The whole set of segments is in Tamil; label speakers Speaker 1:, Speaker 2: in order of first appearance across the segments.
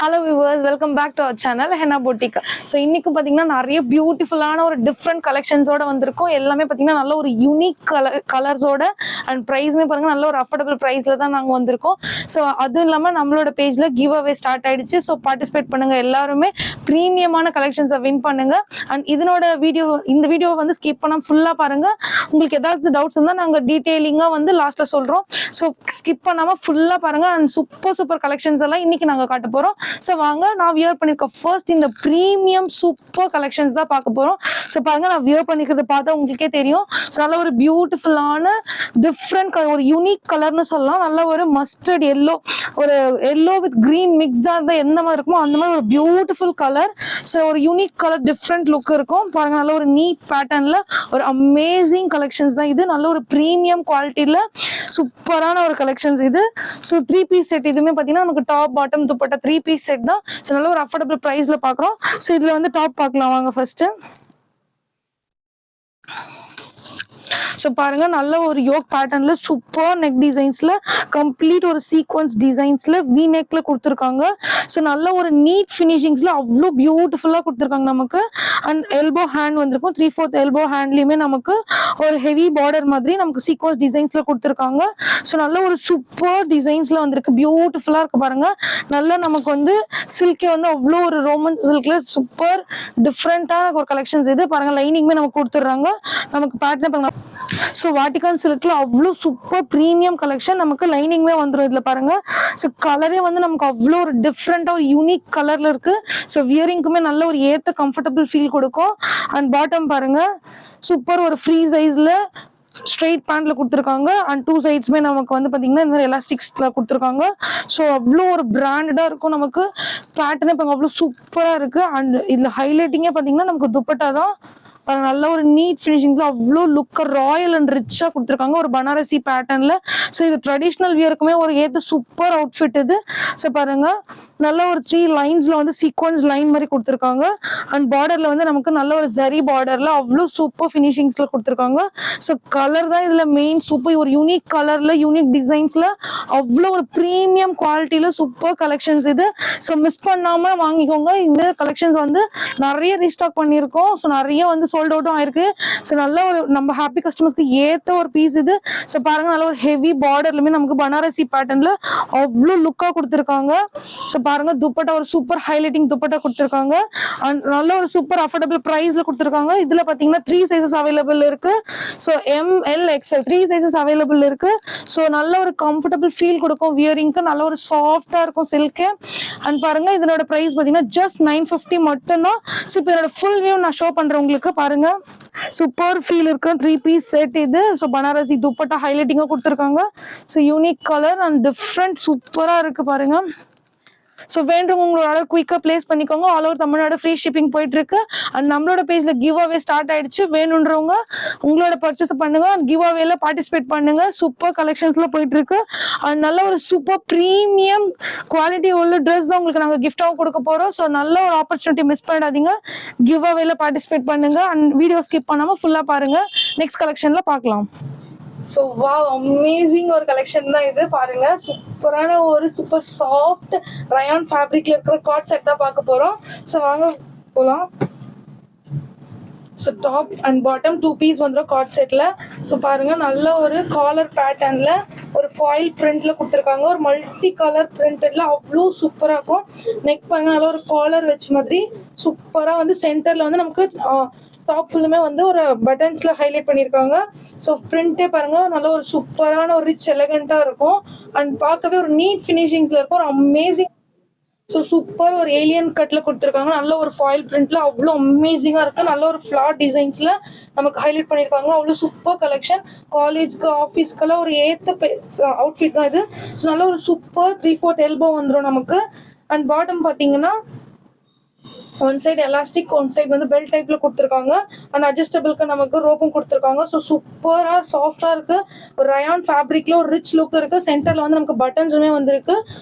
Speaker 1: Hello viewers, welcome back to our channel henna boutique. So இன்னைக்கு பார்த்தீங்கன்னா நிறைய பியூட்டிஃபுல்லான ஒரு டிஃப்ரெண்ட் கலெக்ஷன்ஸோட வந்திருக்கும். எல்லாமே பார்த்தீங்கன்னா நல்ல ஒரு யூனிக் கலர்ஸோட அண்ட் ப்ரைஸுமே பாருங்க நல்ல ஒரு அஃபோர்டபுள் ப்ரைஸில் தான் நாங்கள் வந்திருக்கோம். ஸோ அதுவும் இல்லாமல் நம்மளோட பேஜில் கிவ் அவே ஸ்டார்ட் ஆயிடுச்சு. ஸோ பார்ட்டிசிபேட் பண்ணுங்க, எல்லாருமே ப்ரீமியமான கலெக்ஷன்ஸை வின் பண்ணுங்க. அண்ட் இந்த வீடியோ வந்து ஸ்கிப் பண்ணாமல் ஃபுல்லாக பாருங்க. உங்களுக்கு ஏதாச்சும் டவுட்ஸ் இருந்தால் நாங்கள் டீட்டெயிலிங்காக வந்து லாஸ்ட்டில் சொல்கிறோம். ஸோ ஸ்கிப் பண்ணாமல் ஃபுல்லாக பாருங்க. அண்ட் சூப்பர் கலெக்ஷன்ஸ் எல்லாம் இன்னைக்கு நாங்கள் காட்ட போகிறோம். ஸோ வாங்க, நான் வியர் பண்ணிருக்க ஃபர்ஸ்ட் இந்த ப்ரீமியம் சூப்பர் கலெக்ஷன்ஸ் தான் பார்க்க போறோம். ஸோ பாருங்க, நான் வியர் பண்ணிக்கிறத பார்த்தா உங்களுக்கே தெரியும். ஸோ நல்ல ஒரு பியூட்டிஃபுல்லான டிஃப்ரெண்ட் கலர், ஒரு யூனிக் கலர்னு சொல்லலாம். நல்ல ஒரு மஸ்டர்ட் எல்லோ, ஒரு எல்லோ வித் கிரீன் மிக்ஸ்டா இருந்தால் எந்த மாதிரி இருக்குமோ அந்த மாதிரி ஒரு பியூட்டிஃபுல் கலர். ஸோ ஒரு யூனிக் கலர், டிஃப்ரெண்ட் லுக் இருக்கும் பாருங்க. நல்ல ஒரு நீட் பேட்டர்ன்ல ஒரு அமேசிங் கலெக்ஷன்ஸ் தான் இது. நல்ல ஒரு ப்ரீமியம் குவாலிட்டியில சூப்பரான ஒரு கலெக்ஷன்ஸ் இது. ஸோ 3 பீஸ் செட், இதுவுமே பார்த்தீங்கன்னா நமக்கு top bottom dupatta 3 piece set தான். ஸோ நல்ல ஒரு அஃபோர்டபுள் ப்ரைஸ்ல பார்க்குறோம். ஸோ இதுல வந்து டாப் பார்க்கலாம் வாங்க ஃபர்ஸ்ட். ஸோ பாருங்க, நல்ல ஒரு யோக் பேட்டர்ன்ல சூப்பர் நெக் டிசைன்ஸ்ல கம்ப்ளீட் ஒரு சீக்வன்ஸ் டிசைன்ஸ்ல வி நெக்ல கொடுத்துருக்காங்க. ஸோ நல்ல ஒரு நீட் ஃபினிஷிங்ஸ்ல அவ்வளோ பியூட்டிஃபுல்லா கொடுத்துருக்காங்க நமக்கு. அண்ட் எல்போ ஹேண்ட் வந்திருக்கும். 3/4 எல்போ ஹேண்ட்லயுமே நமக்கு ஒரு ஹெவி பார்டர் மாதிரி நமக்கு சீக்வன்ஸ் டிசைன்ஸ்ல கொடுத்துருக்காங்க. ஸோ நல்ல ஒரு சூப்பர் டிசைன்ஸ்ல வந்திருக்கு, பியூட்டிஃபுல்லா இருக்கு பாருங்க. நல்ல நமக்கு வந்து சில்கே வந்து அவ்வளோ ஒரு ரோமன் சில்க்ல சூப்பர் டிஃப்ரெண்டான ஒரு கலெக்ஷன்ஸ் இது பாருங்க. லைனிங்மே நமக்கு கொடுத்துட்றாங்க. நமக்கு பேட்டர்ன் ஸோ வாட்டிகான் சில்க்ல அவ்வளோ சூப்பர் ப்ரீமியம் கலெக்ஷன். நமக்கு லைனிங்மே வந்துடும் இதுல பாருங்க. ஸோ கலரே வந்து நமக்கு அவ்வளோ ஒரு டிஃப்ரெண்டா ஒரு யூனிக் கலர்ல இருக்கு. ஸோ வியரிங்க்குமே நல்ல ஒரு ஏத்த கம்ஃபர்டபுள் ஃபீல் கொடுக்கும். அண்ட் பாட்டம் பாருங்க, சூப்பர் ஒரு ஃப்ரீ சைஸ்ல ஸ்ட்ரெயிட் பேண்ட்ல கொடுத்துருக்காங்க. அண்ட் 2 சைட்ஸ்மே நமக்கு வந்து பாத்தீங்கன்னா இந்த மாதிரி எலாஸ்டிக்ஸ்ல கொடுத்துருக்காங்க. ஸோ அவ்வளோ ஒரு பிராண்டடா இருக்கும். நமக்கு பேட்டர்னே இப்போ அவ்வளோ சூப்பரா இருக்கு. அண்ட் இதுல ஹைலைட்டிங்கே பாத்தீங்கன்னா நமக்கு துப்பட்டா தான். நல்ல ஒரு நீட் ஃபினிஷிங்ல அவ்வளோ லுக் ராயல் அண்ட் ரிச்சா கொடுத்துருக்காங்க ஒரு பனாரசி பேட்டர்ன்ல. ஸோ இது ட்ரெடிஷ்னல் வியருக்குமே ஒரு ஏற்ற சூப்பர் அவுட்ஃபிட் இது. ஸோ பாருங்க, நல்ல ஒரு 3 லைன்ஸ்ல வந்து சீக்வன்ஸ் லைன் மாதிரி கொடுத்துருக்காங்க. அண்ட் பார்டர்ல வந்து நமக்கு நல்ல ஒரு ஜரி பார்டர்ல அவ்வளோ சூப்பர் ஃபினிஷிங்ஸ்ல கொடுத்துருக்காங்க. ஸோ கலர் தான் இதுல மெயின். சூப்பர் ஒரு யூனிக் கலர்ல யூனிக் டிசைன்ஸ்ல அவ்வளோ ஒரு ப்ரீமியம் குவாலிட்டியில சூப்பர் கலெக்ஷன்ஸ் இது. ஸோ மிஸ் பண்ணாம வாங்கிக்கோங்க. இந்த கலெக்ஷன்ஸ் வந்து நிறைய ரீஸ்டாக் பண்ணியிருக்கோம். ஸோ நிறைய வந்து சோல்ட் அவுட்டும் ஆயிருக்கு. ஸோ நல்ல ஒரு நம்ம ஹாப்பி கஸ்டமர்ஸ்க்கு ஏத்த ஒரு பீஸ் இது. ஸோ பாருங்க, நல்ல ஒரு ஹெவி பார்டர்லுமே நமக்கு பனாரசி பேட்டர்ன்ல அவ்வளோ லுக்கா கொடுத்துருக்காங்க. ஸோ பாருங்க, துப்பட்டா ஒரு சூப்பர் ஹைலைட்டிங் துப்பட்டா கொடுத்துருக்காங்க. நல்ல ஒரு சூப்பர் அஃபோர்டபுள் பிரைஸ்ல கொடுத்துருக்காங்க. இதுல பாத்தீங்கன்னா 3 சைசஸ் அவைலபிள் இருக்கு. So ML XL 3 sizes available இருக்கு. ஸோ நல்ல ஒரு கம்ஃபர்டபுள் ஃபீல் கொடுக்கும் வியரிங்க்கு. நல்ல ஒரு சாஃப்டா இருக்கும் சில்க்கு. அண்ட் பாருங்க, இதனோட பிரைஸ் பாத்தீங்கன்னா ஜஸ்ட் 950 மட்டும்தான். ஸோ இப்போ இதோட ஃபுல் வியூ நான் ஷோ பண்றேன் உங்களுக்கு. பாருங்க, சூப்பர் ஃபீல் இருக்கு 3 பீஸ் செட் இது. ஸோ பனாரசி துப்பட்டா ஹைலைட்டிங்கா கொடுத்துருக்காங்க. So unique colour and different சூப்பரா இருக்கு பாருங்க. ஸோ வேண்டவங்க உங்களோட ஆர்டர் குயிக்காக பிளேஸ் பண்ணிக்கோங்க. All over Tamil Nadu free shipping போயிட்டு இருக்கு. அண்ட் நம்மளோட பேஜ்ல கிவ் அவே ஸ்டார்ட் ஆயிடுச்சு. வேணுன்றவங்க உங்களோட பர்ச்சேஸ் பண்ணுங்க. அண்ட் கிவ் அவேல பார்ட்டிசிபேட் பண்ணுங்க. சூப்பர் கலெக்ஷன்ஸ்ல போயிட்டு இருக்கு. அண்ட் நல்ல ஒரு சூப்பர் ப்ரீமியம் குவாலிட்டி உள்ள ட்ரெஸ் தான் உங்களுக்கு நாங்கள் கிஃப்டாகவும் கொடுக்க போறோம். ஸோ நல்ல ஒரு ஆப்பர்ச்சுனிட்டி மிஸ் பண்ணிடாதீங்க. கிவ் அவேல பார்ட்டிசிபேட் பண்ணுங்க. அண்ட் வீடியோ ஸ்கிப் பண்ணாம ஃபுல்லா பாருங்க. நெக்ஸ்ட் கலெக்ஷன்ல பார்க்கலாம். ஸோ வாவ், அமேசிங் ஒரு கலெக்ஷன் தான் இது பாருங்க. சூப்பரான ஒரு சூப்பர் சாஃப்ட் ரயான் ஃபேப்ரிக்ல இருக்கிற காட் செட் தான் பார்க்க போறோம். ஸோ வாங்க போலாம். So top and bottom 2 piece வந்துடும் காட் செட்ல. ஸோ பாருங்க, நல்ல ஒரு காலர் பேட்டர்ன்ல ஒரு ஃபாயில் பிரிண்ட்ல கொடுத்துருக்காங்க. ஒரு மல்டி கலர் பிரிண்டட்ல அவ்வளோ சூப்பரா இருக்கும். நெக் பாருங்க, நல்ல ஒரு காலர் வச்ச மாதிரி சூப்பரா வந்து சென்டர்ல வந்து நமக்கு டாப் ஃபுல்லுமே வந்து ஒரு பட்டன்ஸ்ல ஹைலைட் பண்ணியிருக்காங்க. ஸோ பிரிண்டே பாருங்க, நல்ல ஒரு சூப்பரான ஒரு ரிச் எலகண்டா இருக்கும். அண்ட் பார்க்கவே ஒரு நீட் ஃபினிஷிங்ஸ்ல இருக்கும். ஒரு அமேசிங். ஸோ சூப்பர் ஒரு ஏலியன் கட்ல கொடுத்துருக்காங்க. நல்ல ஒரு ஃபாயில் பிரிண்ட்ல அவ்வளோ அமேசிங்கா இருக்கு. நல்ல ஒரு ஃபிளார் டிசைன்ஸ்ல நமக்கு ஹைலைட் பண்ணியிருக்காங்க. அவ்வளோ சூப்பர் கலெக்ஷன். காலேஜ்க்கு ஆஃபீஸ்க்கெல்லாம் ஒரு ஏத்த அவுட்ஃபிட் தான் இது. ஸோ நல்ல ஒரு சூப்பர் 3/4 எல்போ வந்துடும் நமக்கு. அண்ட் பாட்டம் பார்த்தீங்கன்னா one side elastic, one side வந்து பெல்ட் டைப்ல கொடுத்துருக்காங்க. அண்ட் அட்ஜஸ்டபிள்க்கு நமக்கு ரோப்பும் கொடுத்துருக்காங்க. ஸோ சூப்பரா சாஃப்டா இருக்கு. ஒரு ரயான் ஃபேப்ரிக்ல ஒரு ரிச் லுக் இருக்கு. சென்டர்ல வந்து நமக்கு பட்டன்ஸுமே வந்திருக்கு.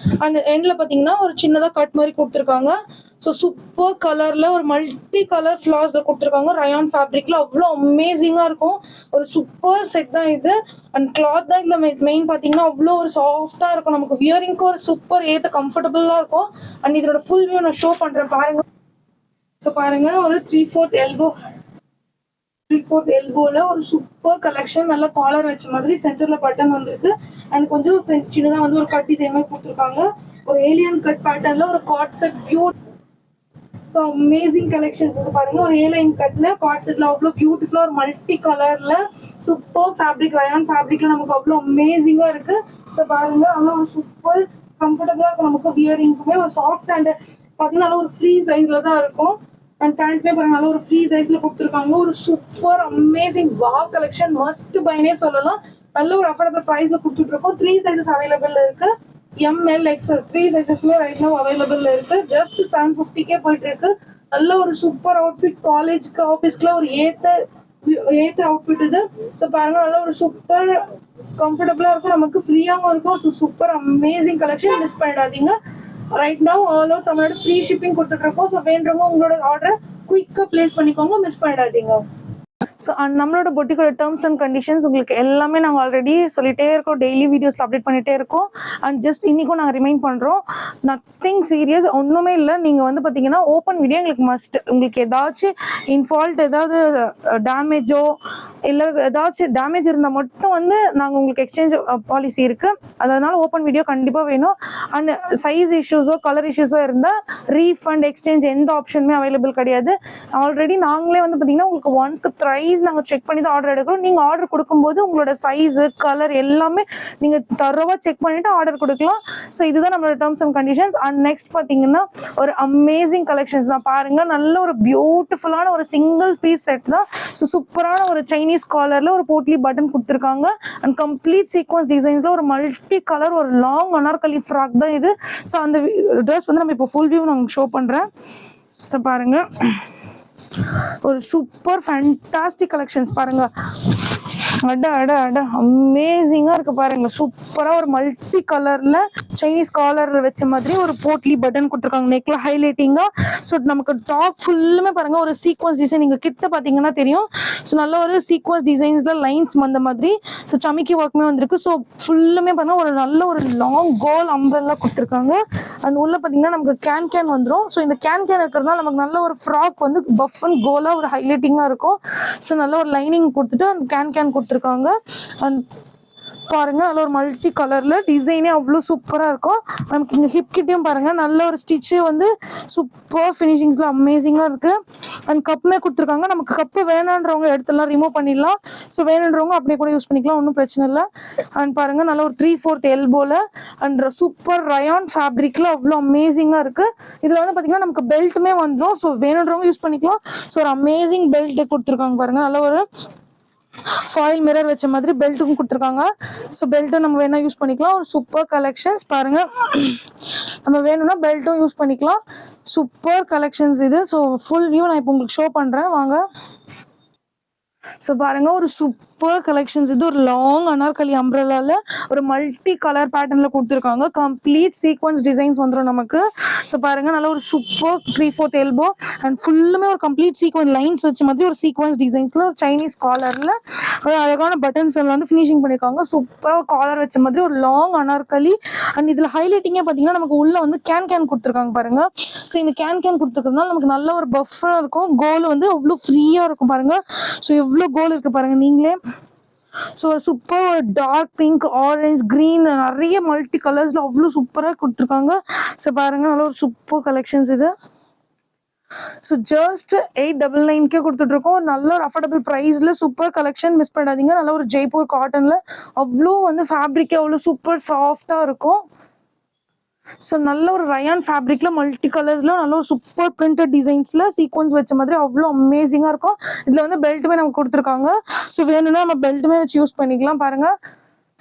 Speaker 1: அண்ட் எண்ட்ல பாத்தீங்கன்னா ஒரு சின்னதா கட் மாதிரி கொடுத்துருக்காங்க. ஸோ சூப்பர் கலர்ல ஒரு மல்டி கலர் ஃபிளார்ஸ்ல கொடுத்துருக்காங்க. ரயான் ஃபேப்ரிக்ல அவ்வளோ அமேசிங்கா இருக்கும். ஒரு சூப்பர் செட் தான் இது. அண்ட் கிளாத் தான் இதுல மெயின் பாத்தீங்கன்னா அவ்வளோ ஒரு சாஃப்டா இருக்கும். நமக்கு வியரிங்க்கு ஒரு சூப்பர் ஏத்த கம்ஃபர்டபுளா இருக்கும். அண்ட் இதோட ஃபுல் வியூ நான் ஷோ பண்றேன் பாருங்க. ஸோ பாருங்க, ஒரு 3/4 எல்போல ஒரு சூப்பர் கலெக்ஷன். நல்ல காலர் வச்ச மாதிரி சென்டர்ல பட்டன் வந்திருக்கு. அண்ட் கொஞ்சம் சின்னதா வந்து ஒரு கட் டிசைன் மாதிரி கொடுத்துருக்காங்க. ஒரு ஏலியன் கட் பேட்டர்ன்ல ஒரு காட் செட் பியூட். ஸோ அமேசிங் கலெக்ஷன்ஸ் இது பாருங்க. ஒரு ஏலியன் கட்ல காட் செட்ல அவ்வளோ பியூட்டிஃபுல்லா ஒரு மல்டி கலர்ல சூப்பர் ஃபேப்ரிக், ரயான் ஃபேப்ரிக்ல நமக்கு அவ்வளோ அமேசிங்கா இருக்கு. ஸோ பாருங்க, ஆனால் ஒரு சூப்பர் கம்ஃபர்டபுளா இருக்கும். நமக்கு வியரிங்குமே ஒரு சாஃப்ட் அண்ட் பார்த்தீங்கன்னா ஒரு ஃப்ரீ சைஸ்ல தான் இருக்கும். அண்ட் பேண்ட்மே பாருங்க, நல்ல ஒரு ஃப்ரீ சைஸ்ல கொடுத்துருக்காங்க. ஒரு super amazing wow collection, must பைனே சொல்லலாம். நல்ல ஒரு அஃபோர்டபிள் பிரைஸ்ல கொடுத்துட்டு இருக்கோம். 3 சைசஸ் அவைலபிள் இருக்கு. எம்எல் எக்ஸ்எல் 3 சைசஸ்மே ரைட் நவ அவைலபிள் இருக்கு. ஜஸ்ட் 750 போயிட்டு இருக்கு. நல்ல ஒரு சூப்பர் அவுட்ஃபிட், காலேஜ்க்கு ஆஃபீஸ்க்குல ஒரு ஏத்த அவுட்ஃபிட் இது. ஸோ பாருங்க, நல்ல ஒரு சூப்பர் கம்ஃபர்டபுளா இருக்கும், நமக்கு ஃப்ரீயாகவும் இருக்கும். So super amazing collection, miss பண்ணிடாதீங்க. Right now all over Tamil Nadu free shipping கொடுத்துட்டு இருக்கோம். ஸோ வேண்டவங்க உங்களோட ஆர்டரை குயிக்காக பிளேஸ் பண்ணிக்கோங்க, மிஸ் பண்ணிடாதீங்க. ஸோ நம்மளோட பொட்டிக்கோட டேர்ம்ஸ் அண்ட் கண்டிஷன்ஸ் உங்களுக்கு எல்லாமே நாங்கள் ஆல்ரெடி சொல்லிட்டே இருக்கோம். டெய்லி வீடியோஸில் அப்டேட் பண்ணிகிட்டே இருக்கோம். அண்ட் ஜஸ்ட் இன்றைக்கும் நாங்கள் ரிமைண்ட் பண்ணுறோம், நத்திங் சீரியஸ், ஒன்றுமே இல்லை. நீங்கள் வந்து பார்த்தீங்கன்னா ஓப்பன் வீடியோ எங்களுக்கு மஸ்ட். உங்களுக்கு ஏதாச்சும் இன்ஃபால்ட், ஏதாவது டேமேஜோ இல்லை ஏதாச்சும் டேமேஜ் இருந்தால் மட்டும் வந்து நாங்கள் உங்களுக்கு எக்ஸ்சேஞ்ச் பாலிசி இருக்குது. அதனால் ஓப்பன் வீடியோ கண்டிப்பாக வேணும். அண்ட் சைஸ் இஷ்யூஸோ கலர் இஷ்யூஸோ இருந்தால் ரீஃபண்ட், எக்ஸ்சேஞ்ச் எந்த ஆப்ஷனுமே அவைலபிள் கிடையாது. ஆல்ரெடி நாங்களே வந்து பார்த்தீங்கன்னா உங்களுக்கு ஒன்ஸ்க்கு ப்ரைஸ் நாங்கள் செக் பண்ணி தான் ஆர்டர் எடுக்கிறோம். நீங்கள் ஆர்டர் கொடுக்கும்போது உங்களோட சைஸு கலர் எல்லாமே நீங்கள் தரோவாக செக் பண்ணிவிட்டு ஆர்டர் கொடுக்கலாம். ஸோ இதுதான் நம்மளோட terms and conditions. And next பார்த்தீங்கன்னா ஒரு அமேசிங் கலெக்ஷன்ஸ் தான் பாருங்கள். நல்ல ஒரு பியூட்டிஃபுல்லான ஒரு சிங்கிள் பீஸ் செட் தான். ஸோ சூப்பரான ஒரு சைனீஸ் காலரில் ஒரு போட்லி பட்டன் கொடுத்துருக்காங்க. அண்ட் கம்ப்ளீட் சீக்வன்ஸ் டிசைன்ஸில் ஒரு மல்டி கலர் ஒரு லாங் அனார்கலி ஃப்ராக் தான் இது. ஸோ அந்த ட்ரெஸ் வந்து நம்ம இப்போ ஃபுல் வியூ நான் ஷோ பண்ணுறேன். ஸோ பாருங்கள், ஒரு சூப்பர் ஃபேண்டாஸ்டிக் கலெக்ஷன்ஸ் பாருங்க. அட அட அட அமேசிங்கா இருக்கு பாருங்க. சூப்பரா ஒரு மல்டி கலர்ல சைனீஸ் காலர்ல வச்ச மாதிரி ஒரு போட்லி பட்டன் கொடுத்துருக்காங்க. நெக்ல ஹைலைட்டிங்கா. ஸோ நமக்கு டாப் ஃபுல்லுமே பாருங்க ஒரு சீக்வன்ஸ் டிசைன். நீங்க கிட்ட பாத்தீங்கன்னா தெரியும். ஸோ நல்ல ஒரு சீக்வன்ஸ் டிசைன்ஸ்ல லைன்ஸ் வந்த மாதிரி. ஸோ சமிக்கி ஒர்க்குமே வந்திருக்கு. ஸோ ஃபுல்லுமே பாருங்க ஒரு நல்ல ஒரு லாங் கோல் அம்பரெல்லாம் கொடுத்துருக்காங்க. அண்ட் உள்ள பாத்தீங்கன்னா நமக்கு கேன் வந்துடும். ஸோ இந்த கேன் இருக்கிறதுனால நமக்கு நல்ல ஒரு ஃப்ராக் வந்து பஃப் அண்ட் கோலா ஒரு ஹைலைட்டிங்கா இருக்கும். ஸோ நல்ல ஒரு லைனிங் கொடுத்துட்டு அந்த கேன் கொடுத்துருக்காங்க. அண்ட் பாருங்க, நல்ல ஒரு மல்டி கலர்ல டிசைனே அவ்வளோ சூப்பரா இருக்கும். நமக்கு இங்க ஹிப் கிட்டையும் பாருங்க நல்ல ஒரு ஸ்டிச்சு வந்து சூப்பர் ஃபினிஷிங்ஸ்ல அமேசிங்கா இருக்கு. அண்ட் கப்புமே கொடுத்துருக்காங்க. நமக்கு கப்பு வேணான்றவங்க எடுத்துலாம் ரிமூவ் பண்ணிடலாம். ஸோ வேணுன்றவங்க அப்படியே கூட யூஸ் பண்ணிக்கலாம், ஒன்றும் பிரச்சனை இல்லை. அண்ட் பாருங்க, நல்ல ஒரு 3/4 எல்போல அண்ட் சூப்பர் ரயான் ஃபேப்ரிக்ல அவ்வளோ அமேசிங்கா இருக்கு. இதுல வந்து பாத்தீங்கன்னா நமக்கு பெல்ட்டுமே வந்துடும். ஸோ வேணுன்றவங்க யூஸ் பண்ணிக்கலாம். ஸோ ஒரு அமேசிங் பெல்ட் கொடுத்துருக்காங்க பாருங்க. நல்ல ஒரு ஃபாயில் மிரர் வச்ச மாதிரி பெல்ட்டுக்கும் கொடுத்துருக்காங்க. ஸோ பெல்ட்டும் நம்ம வேணா யூஸ் பண்ணிக்கலாம். ஒரு சூப்பர் கலெக்ஷன்ஸ் பாருங்க. நம்ம வேணும்னா பெல்ட்டும் யூஸ் பண்ணிக்கலாம். சூப்பர் கலெக்ஷன்ஸ் இது. ஸோ ஃபுல் வியூ நான் இப்போ உங்களுக்கு ஷோ பண்றேன் வாங்க. ஸோ பாருங்க, ஒரு சூப்பர் கலெக்ஷன்ஸ் இது. ஒரு லாங் அனார்கலி அம்ப்ரெல்லால ஒரு மல்டி கலர் பேட்டர்ன்ல கொடுத்துருக்காங்க. கம்ப்ளீட் சீக்வன்ஸ் டிசைன்ஸ் வந்துடும் நமக்கு. ஸோ பாருங்க, நல்ல ஒரு சூப்பர் 3/4 எல்போ அண்ட் ஃபுல்லுமே ஒரு கம்ப்ளீட் சீக்வன்ஸ் லைன்ஸ் வச்ச மாதிரி ஒரு சீக்வன்ஸ் டிசைன்ஸ்ல ஒரு சைனீஸ் காலர்ல ஒரு அழகான பட்டன்ஸ் எல்லாம் வந்து ஃபினிஷிங் பண்ணியிருக்காங்க. சூப்பராக காலர் வச்ச மாதிரி ஒரு லாங் அனார்கலி. அண்ட் இதுல ஹைலைட்டிங்கே பார்த்தீங்கன்னா நமக்கு உள்ள வந்து கேன் கொடுத்துருக்காங்க பாருங்க. ஸோ இந்த கேன் கொடுத்துருக்கிறதுனால நமக்கு நல்ல ஒரு பஃபா இருக்கும். கோல் வந்து அவ்வளோ ஃப்ரீயா இருக்கும் பாருங்க. ஸோ எவ்வளோ கோல் இருக்கு பாருங்க நீங்களே. So super dark pink, orange, green நிறைய மல்டி கலர்ஸ்ல அவ்வளோ சூப்பராக கொடுத்துருக்காங்க. ஸோ பாருங்க, நல்ல ஒரு சூப்பர் கலெக்ஷன்ஸ் இது. ஸோ ஜஸ்ட் 899 கொடுத்துட்டு இருக்கோம். நல்ல ஒரு அஃபோர்டபுள் ப்ரைஸ்ல சூப்பர் கலெக்ஷன், மிஸ் பண்ணாதீங்க. நல்ல ஒரு ஜெய்ப்பூர் காட்டன்ல அவ்வளோ வந்து ஃபேப்ரிக் அவ்வளோ சூப்பர் சாஃப்டா இருக்கும். ஸோ நல்ல ஒரு ரயான் ஃபேப்ரிக்ல மல்டி கலர்ஸ்ல நல்ல ஒரு சூப்பர் பிரிண்டட் டிசைன்ஸ்ல சீக்வன்ஸ் வச்ச மாதிரி அவ்வளோ அமேசிங்கா இருக்கும். இதுல வந்து பெல்ட்டுமே நமக்கு கொடுத்துருக்காங்க. ஸோ வேணும்னா நம்ம பெல்ட்டுமே வச்சு யூஸ் பண்ணிக்கலாம் பாருங்க.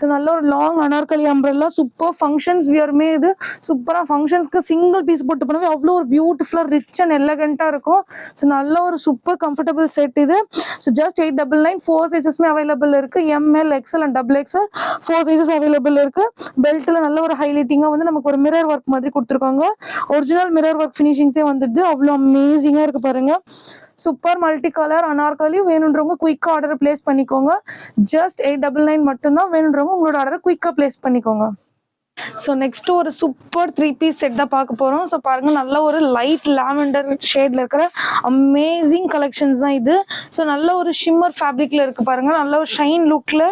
Speaker 1: ஸோ நல்ல ஒரு லாங் அனார்கலி அம்பரெல்லாம் சூப்பர் ஃபங்க்ஷன்ஸ் வியருமே இது சூப்பராக ஃபங்க்ஷன்ஸ்க்கு சிங்கிள் பீஸ் போட்டு பண்ணவே அவ்வளோ ஒரு பியூட்டிஃபுல்லாக ரிச் அண்ட் எலகண்ட்டாக இருக்கும். ஸோ நல்ல ஒரு சூப்பர் கம்ஃபர்டபுள் செட் இது. ஸோ ஜஸ்ட் 899 4 சைஸஸ்மே அவைலபிள் இருக்கு. M L XL and double XL 4 sizes available இருக்கு. பெல்ட்டில் நல்ல ஒரு ஹைலைட்டிங்காக வந்து நமக்கு ஒரு மிரர் ஒர்க் மாதிரி கொடுத்துருக்காங்க. ஒரிஜினல் மிரர் ஒர்க் ஃபினிஷிங்ஸே வந்துடுது. அவ்வளோ அமேசிங்காக இருக்கு பாருங்க. சூப்பர் மல்டி கலர் அனார்கலி வேணுன்றவங்க குயிக்கா ஆர்டர் பிளேஸ் பண்ணிக்கோங்க. ஜஸ்ட் 899 மட்டும்தான். வேணுன்றவங்க உங்களோட ஆர்டர் குயிக்கா பிளேஸ் பண்ணிக்கோங்க. ஸோ நெக்ஸ்ட் ஒரு சூப்பர் 3 பீஸ் செட் தான் பார்க்க போறோம். ஸோ பாருங்க நல்ல ஒரு லைட் லாவெண்டர் ஷேட்ல இருக்கிற அமேசிங் கலெக்ஷன்ஸ் தான் இது. ஸோ நல்ல ஒரு ஷிம்மர் ஃபேப்ரிக்ல இருக்கு பாருங்க. நல்ல ஒரு ஷைன் லுக்ல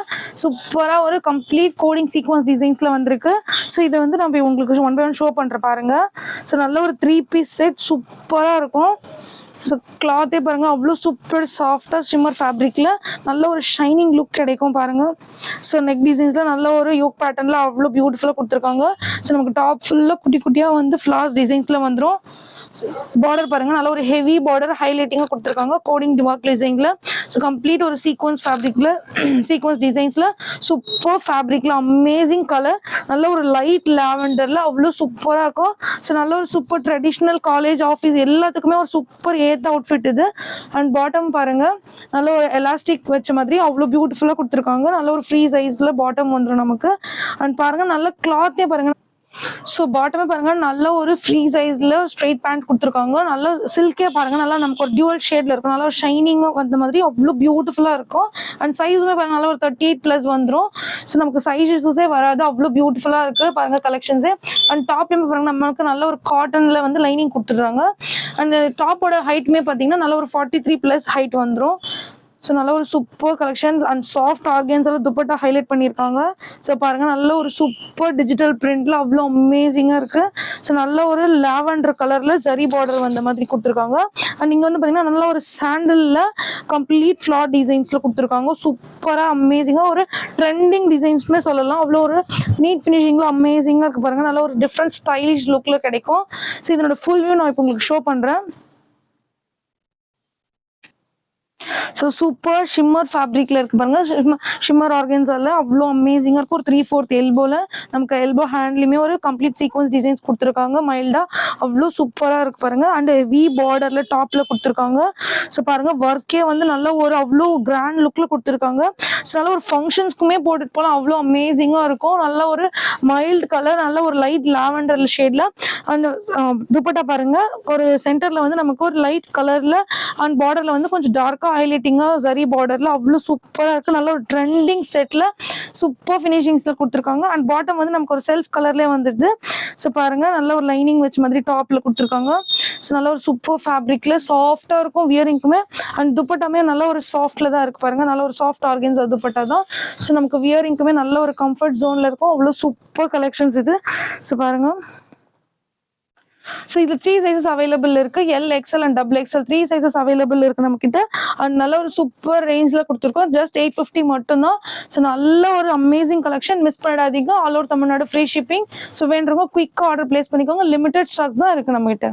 Speaker 1: சூப்பரா ஒரு கம்ப்ளீட் கோடிங் சீக்வன்ஸ் டிசைன்ஸ்ல வந்திருக்கு. ஸோ இதை வந்து நம்ம உங்களுக்கு 1 by 1 ஷோ பண்றேன் பாருங்க. ஸோ நல்ல ஒரு 3 பீஸ் செட் சூப்பரா இருக்கும். ஸோ கிளாத்தே பாருங்க அவ்வளோ சூப்பர் சாஃப்டா ஷிம்மர் ஃபேப்ரிக்ல நல்ல ஒரு ஷைனிங் லுக் கிடைக்கும் பாருங்க. ஸோ நெக் டிசைன்ஸ்ல நல்ல ஒரு யோக் பேட்டர்ன்ல அவ்வளோ பியூட்டிஃபுல்லா கொடுத்துருக்காங்க. ஸோ நமக்கு டாப் ஃபுல்லா குட்டி குட்டியா வந்து ஃபிளார்ஸ் டிசைன்ஸ்ல வந்துடும். பார்டர் பாருங்க நல்ல ஒரு ஹெவி பார்டர் ஹைலைட்டிங்கா கொடுத்துருக்காங்க கோடிங் ஒர்க் டிசைன்ல. ஸோ கம்ப்ளீட் ஒரு சீக்வன்ஸ் ஃபேப்ரிக்ல சீக்வன்ஸ் டிசைன்ஸ்ல சூப்பர் ஃபேப்ரிக்ல அமேசிங் கலர் நல்ல ஒரு லைட் லாவெண்டர்ல அவ்வளோ சூப்பரா இருக்கும். ஸோ நல்ல ஒரு சூப்பர் ட்ரெடிஷ்னல் காலேஜ் ஆஃபீஸ் எல்லாத்துக்குமே ஒரு சூப்பர் ஏத்த அவுட்ஃபிட் இது. அண்ட் பாட்டம் பாருங்க நல்ல ஒரு எலாஸ்டிக் வச்ச மாதிரி அவ்வளோ பியூட்டிஃபுல்லா கொடுத்துருக்காங்க. நல்ல ஒரு ஃப்ரீ சைஸ்ல பாட்டம் வந்துடும் நமக்கு. அண்ட் பாருங்க நல்ல கிளாத்தே பாருங்க. ஸோ பாட்டமே பாருங்க நல்ல ஒரு ஃப்ரீ சைஸ்ல ஸ்ட்ரெயிட் பேண்ட் கொடுத்துருக்காங்க. நல்ல சில்கே பாருங்க நல்லா நமக்கு ஒரு டியூவல் ஷேட்ல இருக்கும். நல்லா ஒரு ஷைனிங்கா வந்த மாதிரி அவ்வளோ பியூட்டிஃபுல்லா இருக்கும். அண்ட் சைஸுமே பாருங்க நல்லா ஒரு 38+ வந்துடும். ஸோ நமக்கு சைஸ் இஷ்யூஸே வராது. அவ்வளோ பியூட்டிஃபுல்லா இருக்கு பாருங்க கலெக்ஷன்ஸே. அண்ட் டாப்லயுமே பாருங்க நமக்கு நல்ல ஒரு காட்டன்ல வந்து லைனிங் கொடுத்துடுறாங்க. அண்ட் டாப்போட ஹைட்டுமே பார்த்தீங்கன்னா நல்ல ஒரு 43+ ஹைட் வந்துடும். ஸோ நல்ல ஒரு சூப்பர் கலெக்ஷன் அண்ட் சாஃப்ட் ஆர்கன்ஸ்ல துப்பட்டா ஹைலைட் பண்ணியிருக்காங்க. ஸோ பாருங்க நல்ல ஒரு சூப்பர் டிஜிட்டல் பிரிண்ட்ல அவ்வளோ அமேசிங்கா இருக்கு. ஸோ நல்ல ஒரு லாவெண்டர் கலர்ல ஜரி பார்டர் வந்த மாதிரி கொடுத்துருக்காங்க. அண்ட் இங்க வந்து பாத்தீங்கன்னா நல்ல ஒரு சாண்டல்ல கம்ப்ளீட் ஃபிளார் டிசைன்ஸ்ல கொடுத்துருக்காங்க. சூப்பரா அமேசிங்கா ஒரு ட்ரெண்டிங் டிசைன்ஸ்மே சொல்லலாம். அவ்வளோ ஒரு நீட் ஃபினிஷிங்ல அமேசிங்கா இருக்கு பாருங்க. நல்ல ஒரு டிஃப்ரெண்ட் ஸ்டைலிஷ் லுக்ல கிடைக்கும். ஸோ இதனோட ஃபுல் வியூ நான் இப்போ உங்களுக்கு ஷோ பண்றேன். ஸோ சூப்பர் ஷிம்மர் ஃபேப்ரிக்ல இருக்கு பாருங்க. ஷிம்மர் ஆர்கன்ஸால அவ்வளோ அமேசிங்கா இருக்கும். ஒரு 3/4 எல்போல நமக்கு எல்போ ஹேண்ட்லயுமே ஒரு கம்ப்ளீட் சீக்வன்ஸ் டிசைன்ஸ் கொடுத்துருக்காங்க. மைல்டா அவ்வளோ சூப்பரா இருக்கு பாருங்க. அண்ட் வி பார்டர்ல டாப்ல கொடுத்துருக்காங்க. ஸோ பாருங்க ஒர்க்கே வந்து நல்ல ஒரு அவ்வளோ கிராண்ட் லுக்ல கொடுத்துருக்காங்க. ஸோ நல்ல ஒரு ஃபங்க்ஷன்ஸ்க்குமே போட்டுட்டு போகலாம். அவ்வளோ அமேசிங்கா இருக்கும். நல்ல ஒரு மைல்டு கலர் நல்ல ஒரு லைட் லாவெண்டர் ஷேட்ல. அந்த துப்பட்டா பாருங்க ஒரு சென்டர்ல வந்து நமக்கு ஒரு லைட் கலர்ல அண்ட் பார்டர்ல வந்து கொஞ்சம் டார்க்கா ஹைலைட்டிங்கா ஜரி பார்டர்ல அவ்வளோ சூப்பரா இருக்கு. நல்ல ஒரு ட்ரெண்டிங் செட்ல சூப்பர் ஃபினிஷிங்ஸ்ல கொடுத்துருக்காங்க. அண்ட் பாட்டம் வந்து நமக்கு ஒரு செல்ஃப் கலர்லேயே வந்துடுது. ஸோ பாருங்க நல்ல ஒரு லைனிங் வச்ச மாதிரி டாப்ல கொடுத்துருக்காங்க. ஸோ நல்ல ஒரு சூப்பர் ஃபேப்ரிக்ல சாஃப்டா இருக்கும் வியரிங்க்குமே. அண்ட் துப்பட்டாமே நல்ல ஒரு சாஃப்ட்ல தான் இருக்கு பாருங்க. நல்ல ஒரு சாஃப்ட் ஆர்கன்ஸ் துப்பட்டா தான். ஸோ நமக்கு வியரிங்க்குமே நல்ல ஒரு கம்ஃபர்ட் ஜோன்ல இருக்கும். அவ்வளோ சூப்பர் கலெக்ஷன்ஸ் இது. ஸோ பாருங்க. ஸோ இது 3 சைஸஸ் அவைலபிள் இருக்கு. L XL and double XL 3 sizes available இருக்கு நம்ம கிட்ட. அண்ட் நல்ல ஒரு சூப்பர் ரேஞ்ச்ல கொடுத்துருக்கோம். ஜஸ்ட் 850 மட்டும்தான். ஸோ நல்ல ஒரு அமேசிங் கலெக்ஷன். மிஸ் பண்ணிடாதீங்க. All over Tamil Nadu free shipping. So வேண்டுறவங்க குயிக்கா ஆர்டர் பிளேஸ் பண்ணிக்கோங்க. லிமிடெட் ஸ்டாக்ஸ் தான் இருக்கு நம்ம கிட்ட.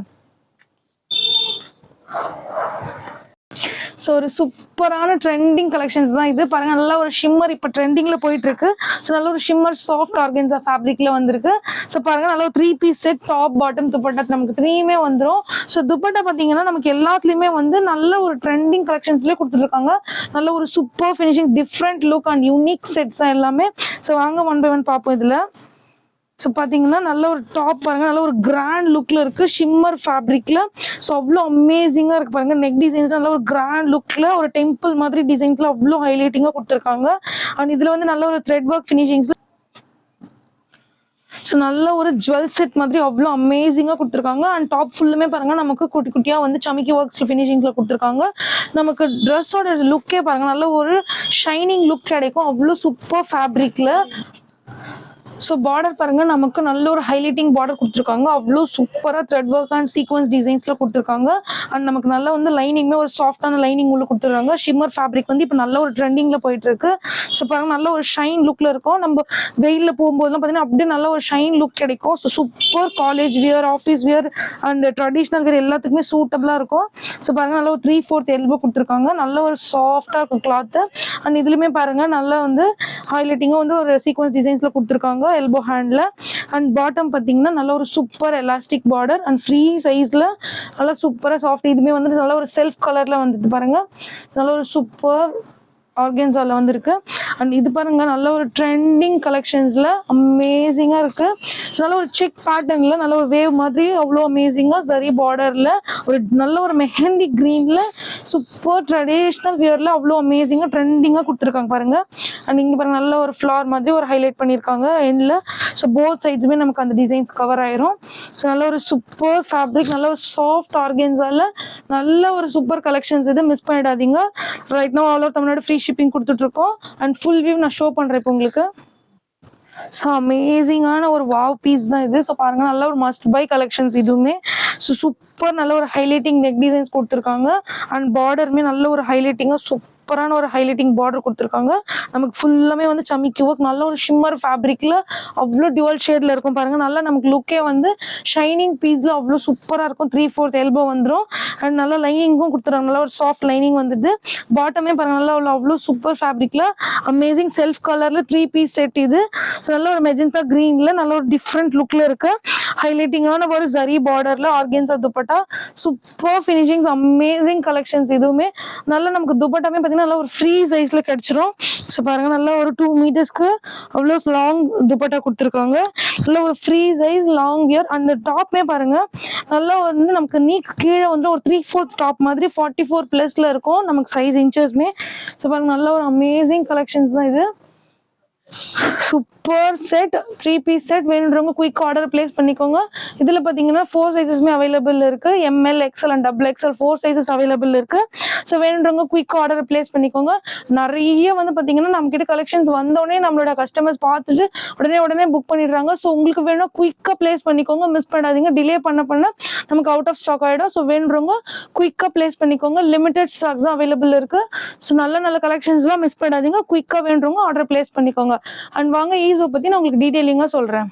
Speaker 1: ஸோ ஒரு சூப்பரான ட்ரெண்டிங் கலெக்ஷன்ஸ் தான் இது பாருங்க. நல்ல ஒரு ஷிம்மர் இப்போ ட்ரெண்டிங்ல போயிட்டு இருக்கு. ஸோ நல்ல ஒரு ஷிம்மர் சாஃப்ட் ஆர்கன்ஸா ஃபேப்ரிக்ல வந்திருக்கு. ஸோ பாருங்க நல்ல ஒரு 3 piece set top bottom dupatta நமக்கு 3மே வந்துடும். ஸோ துப்பட்டா பார்த்தீங்கன்னா நமக்கு எல்லாத்துலயுமே வந்து நல்ல ஒரு ட்ரெண்டிங் கலெக்ஷன்ஸ்லேயே கொடுத்துருக்காங்க. நல்ல ஒரு super finishing different look and unique sets தான் எல்லாமே. ஸோ வாங்க 1 by 1 பார்ப்போம் இதுல. ஸோ பார்த்தீங்கன்னா நல்ல ஒரு டாப் பாருங்க நல்ல ஒரு கிராண்ட் லுக்ல இருக்கு ஷிம்மர் ஃபேப்ரிக்ல. ஸோ அவ்வளோ அமேசிங்கா இருக்கு பாருங்க. நெக் டிசைன்ஸ் நல்ல ஒரு கிராண்ட் லுக்ல ஒரு டெம்பிள் மாதிரி டிசைன்ஸ்ல அவ்வளோ ஹைலைட்டிங்கா கொடுத்துருக்காங்க. அண்ட் இதுல வந்து நல்ல ஒரு த்ரெட் ஒர்க் ஃபினிஷிங்ஸ்ல ஸோ நல்ல ஒரு ஜுவல் செட் மாதிரி அவ்வளோ அமேசிங்கா கொடுத்துருக்காங்க. அண்ட் டாப் ஃபுல்லுமே பாருங்க நமக்கு குட்டி குட்டியா வந்து சமிக்கி ஒர்க்ஸ் ஃபினிஷிங்ஸ்ல கொடுத்துருக்காங்க. நமக்கு ட்ரெஸ்ஸோட லுக்கே பாருங்க நல்ல ஒரு ஷைனிங் லுக் கிடைக்கும். அவ்வளோ சூப்பர் ஃபேப்ரிக்ல. ஸோ பார்டர் பாருங்க நமக்கு நல்ல ஒரு ஹைலைட்டிங் பார்டர் கொடுத்துருக்காங்க. அவ்வளோ சூப்பராக த்ரெட் ஒர்க் அண்ட் சீக்வன்ஸ் டிசைன்ஸ்ல கொடுத்துருக்காங்க. அண்ட் நமக்கு நல்ல வந்து லைனிங்மே ஒரு சாஃப்டான லைனிங் உள்ள கொடுத்துருக்காங்க. ஷிம்மர் ஃபேப்ரிக் வந்து இப்போ நல்ல ஒரு ட்ரெண்டிங்ல போயிட்டு இருக்கு. ஸோ பாருங்க நல்ல ஒரு ஷைன் லுக்ல இருக்கும். நம்ம வெயிலில் போகும்போதுலாம் பார்த்தீங்கன்னா அப்படியே நல்ல ஒரு ஷைன் லுக் கிடைக்கும். So super college wear office wear and traditional wear எல்லாத்துக்குமே சூட்டபிளா இருக்கும். ஸோ பாருங்க நல்ல ஒரு 3/4 எல்போ கொடுத்துருக்காங்க. நல்ல ஒரு சாஃப்டா இருக்கும் கிளாத். அண்ட் இதுலயுமே பாருங்க நல்லா வந்து ஹைலைட்டிங்காக வந்து ஒரு சீக்வன்ஸ் டிசைன்ஸில் கொடுத்துருக்காங்க எல்போ ஹேண்டில். அண்ட் பாட்டம் பார்த்தீங்கன்னா நல்ல ஒரு super elastic border and free சைஸில் நல்லா சூப்பராக சாஃப்ட். இதுவுமே வந்து நல்ல ஒரு செல்ஃப் கலரில் வந்துட்டு பாருங்கள், நல்ல ஒரு சூப்பர் ஆர்கன்ஸால வந்துருக்கு. அண்ட் இது பாருங்க நல்ல ஒரு ட்ரெண்டிங் கலெக்ஷன்ஸ்ல அமேசிங்கா இருக்கு. நல்ல ஒரு செக் பேட்டர்ன்ல நல்ல ஒரு வேவ் மாதிரி அவ்வளோ அமேசிங்கா சரி பார்டர்ல ஒரு நல்ல ஒரு மெஹந்தி கிரீன்ல சூப்பர் ட்ரெடிஷ்னல் வியர்ல அவ்வளோ அமேசிங்கா ட்ரெண்டிங்கா கொடுத்துருக்காங்க பாருங்க. அண்ட் இங்க பாருங்க நல்ல ஒரு ஃபிளார் மாதிரி ஒரு ஹைலைட் பண்ணியிருக்காங்க எண்ட்ல. ஸோ போத் சைட்ஸுமே நமக்கு அந்த டிசைன்ஸ் கவர் ஆயிரும். ஸோ நல்ல ஒரு சூப்பர் ஃபேப்ரிக், நல்ல ஒரு சாஃப்ட் ஆர்கன்ஸால நல்ல ஒரு சூப்பர் கலெக்ஷன்ஸ். இது மிஸ் பண்ணிடாதீங்க. Right no all over Tamil Nadu free shipping கொடுத்துட்டு இருக்கோம். அண்ட் ஃபுல் வியூ நான் ஷோ பண்றேன் இப்போ உங்களுக்கு. ஸோ அமேசிங்கான ஒரு வாவ் பீஸ் தான் இது. ஸோ பாருங்க நல்ல ஒரு மஸ்ட் பை கலெக்ஷன்ஸ் இதுவுமே. ஸோ சூப்பர் நல்ல ஒரு ஹைலைட்டிங் நெக் டிசைன்ஸ் கொடுத்துருக்காங்க. அண்ட் பார்டருமே நல்ல ஒரு ஹைலைட்டிங்காக சூப்பரான ஒரு ஹைலைட்டிங் பார்டர் கொடுத்துருக்காங்க. நமக்கு ஃபுல்லாமே வந்து சமிக்கி ஒர்க் நல்ல ஒரு ஷிம்மர் ஃபேப்ரிக்ல அவ்வளோ டியூவல் ஷேட்ல இருக்கும் பாருங்க. நல்லா நமக்கு லுக்கே வந்து ஷைனிங் பீஸ்ல அவ்வளோ சூப்பராக இருக்கும். 3/4 எல்போ வந்துடும். அண்ட் நல்லா லைனிங்கும் கொடுத்துருக்காங்க, நல்ல ஒரு சாஃப்ட் லைனிங் வந்துடுது. பாட்டமே பாருங்க நல்லா அவ்வளோ சூப்பர் ஃபேப்ரிக்ல அமேசிங் செல்ஃப் கலர்ல 3 பீஸ் செட் இது. ஸோ நல்ல ஒரு மெஜெண்டா கிரீன்ல நல்ல ஒரு டிஃப்ரெண்ட் லுக்ல இருக்கு. ஹைலைட்டிங்கான ஒரு ஜரி பார்டர்ல organza dupatta super finishings amazing collections. இதுவுமே நல்ல நமக்கு துப்பட்டாமே பார்த்தீங்கன்னா நல்ல ஒரு ஃப்ரீ சைஸ்ல கிடைச்சிரும். ஸோ பாருங்க நல்லா ஒரு 2 மீட்டர்ஸ்க்கு அவ்வளோ லாங் துப்பட்டா கொடுத்துருக்காங்க. நல்ல ஒரு ஃப்ரீ சைஸ் லாங் வியர். அந்த டாப்மே பாருங்க நல்லா வந்து நமக்கு நீக்கு கீழே வந்து ஒரு 3/4 டாப் மாதிரி 44+ இருக்கும் நமக்கு சைஸ் இன்ச்சஸ்மே. ஸோ பாருங்க நல்ல ஒரு அமேசிங் கலெக்ஷன்ஸ் தான் இது. சூப்பர் செட் 3 பீஸ் செட் வேணுன்றவங்க குயிக் ஆர்டர் பிளேஸ் பண்ணிக்கோங்க. இதுல பாத்தீங்கன்னா 4 சைஸஸ்மே அவைலபிள் இருக்கு. M L, XL and XXL 4 sizes available இருக்கு. ஸோ வேணுன்றவங்க குயிக் ஆர்டர் பிளேஸ் பண்ணிக்கோங்க. நிறைய வந்து பாத்தீங்கன்னா நம்ம கிட்ட கலெக்ஷன்ஸ் வந்தோடனே நம்மளோட கஸ்டமர்ஸ் பார்த்துட்டு உடனே புக் பண்ணிடுறாங்க. ஸோ உங்களுக்கு வேணும் குயிக்கா பிளேஸ் பண்ணிக்கோங்க, மிஸ் பண்ணாதீங்க. டிலே பண்ண நமக்கு அவுட் ஆஃப் ஸ்டாக் ஆயிடும். ஸோ வேணுன்றவங்க குயிக்கா பிளேஸ் பண்ணிக்கோங்க. லிமிடெட் ஸ்டாக்ஸ் தான் அவைலபிள் இருக்கு. ஸோ நல்ல கலெக்ஷன்ஸ்லாம் மிஸ் பண்ணாதீங்க. குயிக்கா வேணுன்றவங்க ஆர்டர் பிளேஸ் பண்ணிக்கோங்க. அண்ட் வாங்க ஈஸோ பத்தி நான் உங்களுக்கு டீடைலிங்கா சொல்றேன்.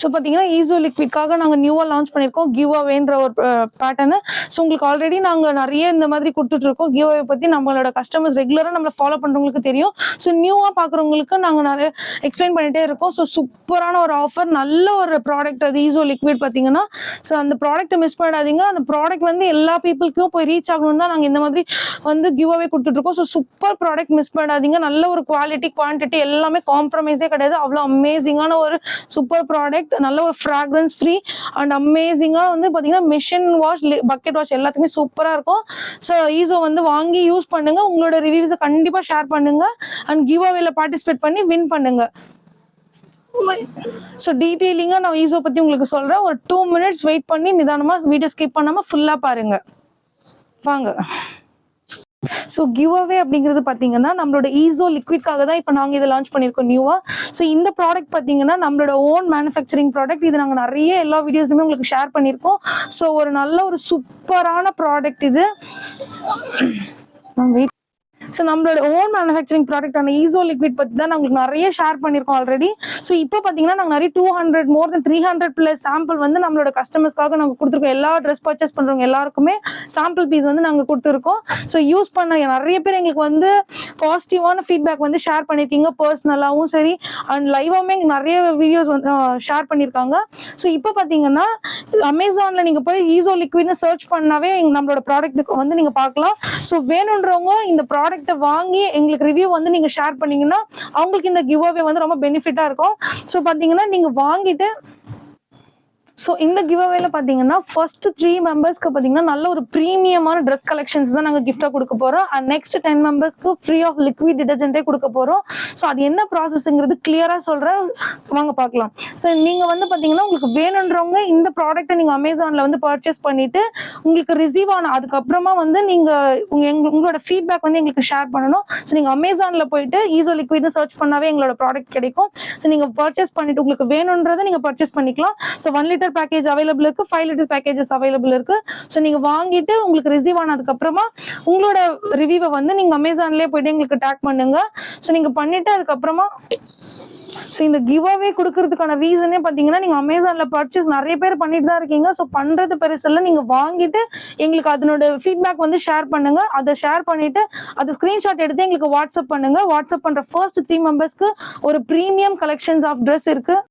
Speaker 1: ஸோ பார்த்தீங்கன்னா ஈஸோ லிக்விட்காக நாங்கள் நியூவாக லான்ச் பண்ணியிருக்கோம் கிவ் அவேன்ற ஒரு பேட்டர்னு. ஸோ உங்களுக்கு ஆல்ரெடி நாங்கள் நிறைய இந்த மாதிரி கொடுத்துட்ருக்கோம். கிவ் அவே பற்றி நம்மளோட கஸ்டமர்ஸ் ரெகுலராக நம்மளை ஃபாலோ பண்ணுறவங்களுக்கு தெரியும். ஸோ நியூவாக பார்க்குறவங்களுக்கு நாங்கள் நிறைய எக்ஸ்பிளைன் பண்ணிகிட்டே இருக்கோம். ஸோ சூப்பரான ஒரு ஆஃபர், நல்ல ஒரு ப்ராடக்ட் அது ஈஸோ லிக்விட் பார்த்தீங்கன்னா. ஸோ அந்த ப்ராடக்ட்டை மிஸ் பண்ணிடாதீங்க. அந்த ப்ராடக்ட் வந்து எல்லா பீப்புளுக்கும் போய் ரீச் ஆகணும் தான் நாங்கள் இந்த மாதிரி வந்து கிவ் அவே கொடுத்துட்ருக்கோம். ஸோ சூப்பர் ப்ராடக்ட் மிஸ் பண்ணிடாதீங்க. நல்ல ஒரு குவாலிட்டி குவான்டிட்டி எல்லாமே காம்ப்ரமைஸே கிடையாது. அவ்வளோ அமேசிங்கான ஒரு சூப்பர் ப்ராடக்ட், நல்ல ஒரு ஃப்ராக்ரன்ஸ் ஃப்ரீ அண்ட் அமேசிங்கா வந்து பாத்தீங்கன்னா மிஷின் வாஷ், பக்கெட் வாஷ் எல்லாத்துக்குமே சூப்பரா இருக்கும். ஸோ ஈஸோ வந்து வாங்கி யூஸ் பண்ணுங்க. உங்களோட ரிவ்யூஸை கண்டிப்பா ஷேர் பண்ணுங்க அண்ட் கிவ் அவேல பார்ட்டிசிபேட் பண்ணி வின் பண்ணுங்க. ஸோ டீட்டெயிலிங்கா நான் ஈஸோ பத்தி உங்களுக்கு சொல்றேன். ஒரு 2 மினிட்ஸ் வெயிட் பண்ணி நிதானமா வீடியோ ஸ்கிப் பண்ணாம ஃபுல்லா பாருங்க. வாங்க. ஸோ கிவ் அவே அப்படிங்கிறது பார்த்தீங்கன்னா நம்மளோட ஈஸோ லிக்விட்காக தான் இப்போ நாங்கள் இதை லான்ச் பண்ணியிருக்கோம் நியூவா. ஸோ இந்த ப்ராடக்ட் பார்த்தீங்கன்னா நம்மளோட ஓன் மேனுஃபேக்சரிங் ப்ராடக்ட். இது நாங்கள் நிறைய எல்லா வீடியோஸ்லையுமே உங்களுக்கு ஷேர் பண்ணியிருக்கோம். ஸோ ஒரு நல்ல ஒரு சூப்பரான ப்ராடக்ட் இது. ஸோ நம்மளோட ஓன் மேனுஃபேக்சரிங் ப்ராடக்டான ஈஸோ லிக்விட் பற்றி தான் நாங்களுக்கு நிறைய ஷேர் பண்ணியிருக்கோம் ஆல்ரெடி. ஸோ இப்போ பார்த்தீங்கன்னா நாங்கள் நிறைய 200 more than 300+ சாம்பிள் வந்து நம்மளோட கஸ்டமர்ஸ்க்காக நாங்கள் கொடுத்துருக்கோம். எல்லா ட்ரெஸ் பர்ச்சேஸ் பண்ணுறவங்க எல்லாருக்குமே சாம்பிள் பீஸ் வந்து நாங்கள் கொடுத்துருக்கோம். ஸோ யூஸ் பண்ண நிறைய பேர் எங்களுக்கு வந்து பாசிட்டிவான ஃபீட்பேக் வந்து ஷேர் பண்ணியிருக்கீங்க, பர்சனலாகவும் சரி அண்ட் லைவாகவுமே நிறைய வீடியோஸ் வந்து ஷேர் பண்ணியிருக்காங்க. ஸோ இப்போ பார்த்தீங்கன்னா அமேசானில் நீங்கள் போய் ஈஸோ லிக்விட்னு சர்ச் பண்ணாவே நம்மளோட ப்ராடக்ட்டுக்கு வந்து நீங்கள் பார்க்கலாம். ஸோ வேணுன்றவங்க இந்த ப்ராடக்ட்டை வாங்கி எங்களுக்கு ரிவ்யூ வந்து நீங்க ஷேர் பண்ணீங்கன்னா அவங்களுக்கு இந்த கிவ் அவே வந்து ரொம்ப பெனிஃபிட்டா இருக்கும். ஸோ பாத்தீங்கன்னா நீங்க வாங்கிட்டு ஸோ இந்த கிவ் அவேல பார்த்தீங்கன்னா ஃபர்ஸ்ட் 3 மெம்பர்ஸ்க்கு பார்த்தீங்கன்னா நல்ல ஒரு ப்ரீமியமான ட்ரெஸ் கலெக்ஷன்ஸ் தான் நாங்கள் கிஃப்டாக கொடுக்க போகிறோம். அண்ட் நெக்ஸ்ட் 10 மெம்பர்ஸ்க்கு ஃப்ரீ ஆஃப் லிக்விட் டிடர்ஜென்ட்டே கொடுக்க போகிறோம். ஸோ அது என்ன ப்ராசஸ்ங்கிறது கிளியராக சொல்கிறேன், வாங்க பார்க்கலாம். ஸோ நீங்கள் வந்து பார்த்தீங்கன்னா உங்களுக்கு வேணுன்றவங்க இந்த ப்ராடக்ட்டை நீங்கள் அமேசானில் வந்து பர்ச்சேஸ் பண்ணிவிட்டு உங்களுக்கு ரிசீவ் ஆன அதுக்கப்புறமா வந்து நீங்கள் உங்களோட ஃபீட்பேக் வந்து எங்களுக்கு ஷேர் பண்ணணும். ஸோ நீங்கள் அமேசானில் போயிட்டு ஈஸோ லிக்விட்னு சர்ச் பண்ணாவே எங்களோட ப்ராடக்ட் கிடைக்கும். ஸோ நீங்கள் பர்ச்சேஸ் பண்ணிவிட்டு உங்களுக்கு வேணுன்றதை நீங்கள் பர்ச்சேஸ் பண்ணிக்கலாம். ஸோ 1 லிட்டர் பேக்கேஜ் அவைலபிள் இருக்கு, 5 லிட்டர்ஸ் பேக்கேஜஸ் அவைலபிள் இருக்கு. ஸோ நீங்க வாங்கிட்டு உங்களுக்கு ரிசீவ் ஆனதுக்கு அப்புறமா உங்களோட ரிவ்யூவை வந்து நீங்க அமேசான்லயே போயிட்டு எங்களுக்கு டேக் பண்ணுங்க. ஸோ நீங்க பண்ணிட்டு அதுக்கப்புறமா ஸோ இந்த கிவ் அவே கொடுக்கறதுக்கான ரீசனே பார்த்தீங்கன்னா நீங்கள் அமேசானில் பர்ச்சேஸ் நிறைய பேர் பண்ணிட்டு தான் இருக்கீங்க. ஸோ பண்ணுறது பெருசில்ல, நீங்கள் வாங்கிட்டு எங்களுக்கு அதனோட ஃபீட்பேக் வந்து ஷேர் பண்ணுங்க. அதை ஷேர் பண்ணிட்டு அதை ஸ்க்ரீன்ஷாட் எடுத்து எங்களுக்கு வாட்ஸ்அப் பண்ணுங்க. வாட்ஸ்அப் பண்ணுற ஃபர்ஸ்ட் 3 மெம்பர்ஸ்க்கு ஒரு ப்ரீமியம் கலெக்ஷன்ஸ் ஆஃப் ட்ரெஸ் இருக்கு.